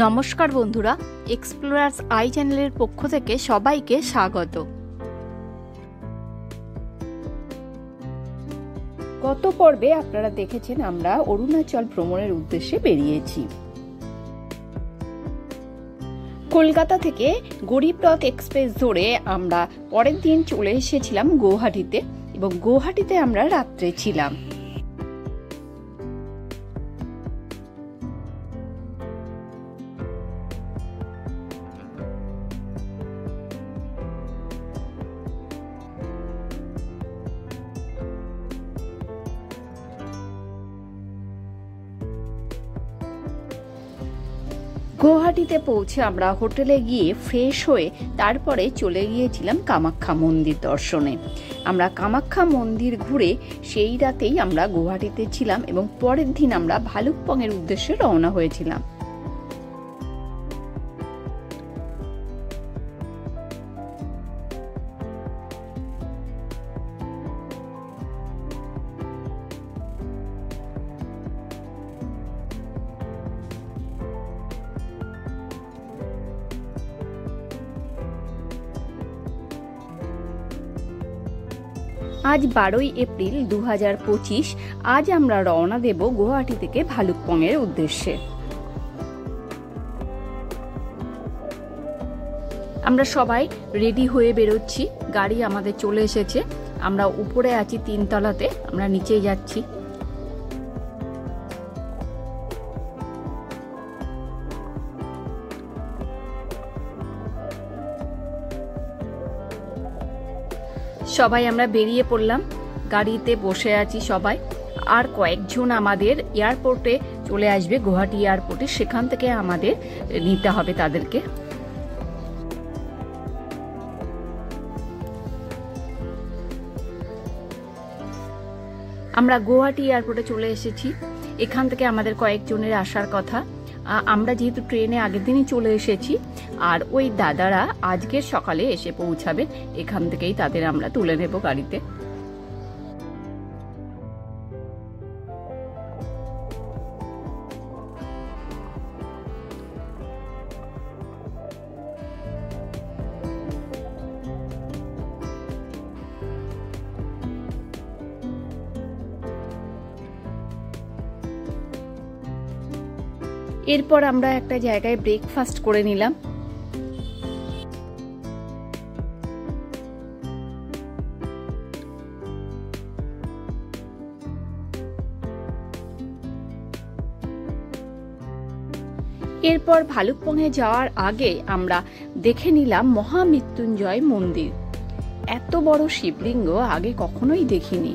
নমস্কার বন্ধুরা, explorers I চ্যানেলের পক্ষ থেকে সবাইকে স্বাগত। গত পর্বে আপনারা দেখেছেন আমরা অরুণাচল ভ্রমণের উদ্দেশ্যে বেরিয়েছি। কলকাতা থেকে গরিব রথ এক্সপ্রেস ধরে আমরা পরের দিন চলে এসেছিলাম গৌহাটিতে এবং গৌহাটিতে আমরা রাত্রে ছিলাম। গৌহাটিতে পৌঁছে আমরা হোটেলে গিয়ে ফ্রেশ হয়ে তারপরে চলে গিয়েছিলাম কামাখ্যা মন্দির দর্শনে। আমরা কামাখ্যা মন্দির ঘুরে সেই রাতেই আমরা গৌহাটিতে ছিলাম এবং পরের দিন আমরা ভালুকপংয়ের উদ্দেশ্যে রওনা হয়েছিলাম। আজ 12ই এপ্রিল 2025। আজ আমরা রওনা দেব গৌহাটি থেকে ভালুকপংয়ের উদ্দেশ্যে। আমরা সবাই রেডি হয়ে বেরোচ্ছি, গাড়ি আমাদের চলে এসেছে। আমরা উপরে আছি 3 তলাতে, আমরা নিচে যাচ্ছি। সবাই আমরা বেরিয়ে পড়লাম, গাড়িতে বসে আছি সবাই। আর কয়েকজন আমাদের এয়ারপোর্টে চলে আসবে, গৌহাটি এয়ারপোর্টে, সেখান থেকে আমাদের নিতে হবে তাদেরকে। আমরা গৌহাটি এয়ারপোর্টে চলে এসেছি। এখান থেকে আমাদের কয়েকজনের আসার কথা। আমরা যেহেতু ট্রেনে আগের দিনই চলে এসেছি, আর ওই দাদারা আজকের সকালে এসে পৌঁছাবে। এখান থেকেই তাদের আমরা তুলে নেব গাড়িতে। এরপর আমরা একটা জায়গায় ব্রেকফাস্ট করে নিলাম। এরপর ভালুকপংয়ে যাওয়ার আগে আমরা দেখে নিলাম মহামৃত্যুঞ্জয় মন্দির। এত বড় শিবলিঙ্গ আগে কখনোই দেখিনি।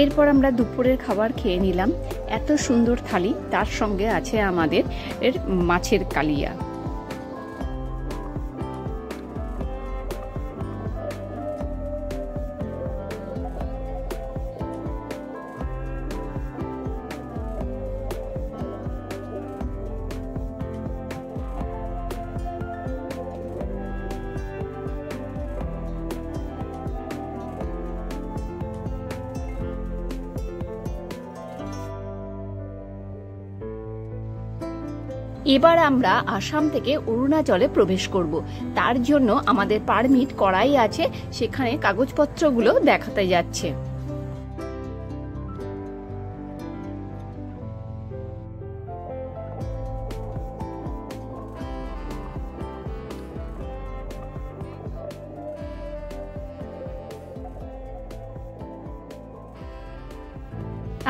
এরপর আমরা দুপুরের খাবার খেয়ে নিলাম। এত সুন্দর থালি, তার সঙ্গে আছে আমাদের মাছের কালিয়া। এবার আমরা আসাম থেকে অরুণাচলে প্রবেশ করব। তার জন্য আমাদের পারমিট করাই আছে, সেখানে কাগজপত্রগুলো দেখাতে যাচ্ছে।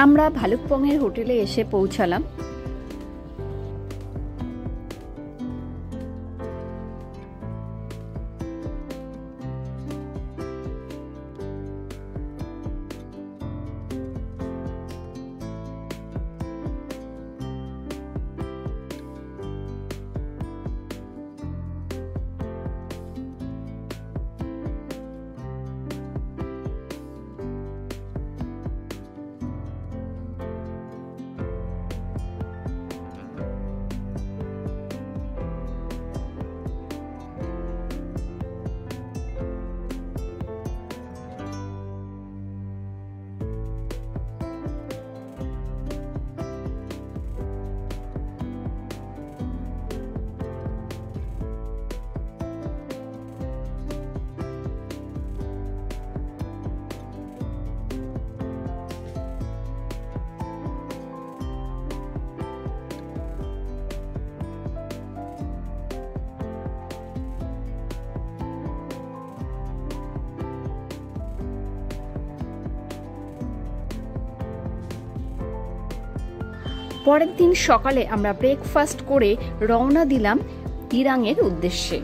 আমরা ভালুকপংয়ের হোটেলে এসে পৌঁছালাম। পরের দিন সকালে আমরা ব্রেকফাস্ট করে রওনা দিলাম দিরাংয়ের উদ্দেশ্যে।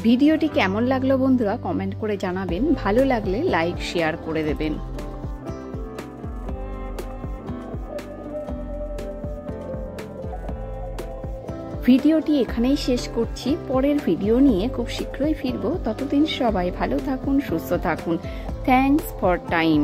ভিডিওটি কেমন লাগলো বন্ধুরা কমেন্ট করে জানাবেন, ভালো লাগলে লাইক শেয়ার করে দেবেন। ভিডিওটি এখানেই শেষ করছি, পরের ভিডিও নিয়ে খুব শীঘ্রই ফিরবো। ততদিন সবাই ভালো থাকুন, সুস্থ থাকুন। Thanks for time.